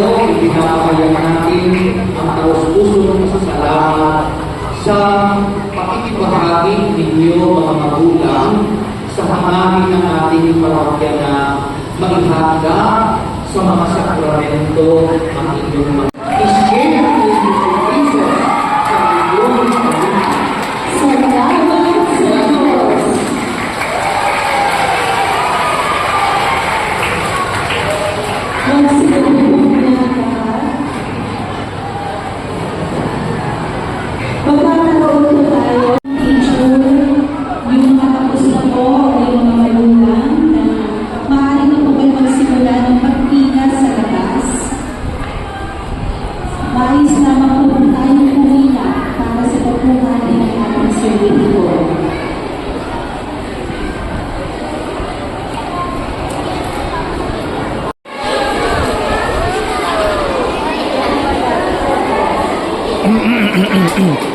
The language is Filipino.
Ipinapahayag natin ang taos-pusong pasasalamat sa pakikibahagi ninyo mga magulang sa hangarin ng ating parokya na maghahanda sa mga sakramento ang inyong mga iskip sa inyong magkakaroon po tayo teacher, yung mga tapos na po, yung mga magulang na maaari na po kayo magsimula ng pagpina sa labas. Maayos naman po tayong pumila para sa pagpumali ng ating sarili po. Mm-mm-mm-mm.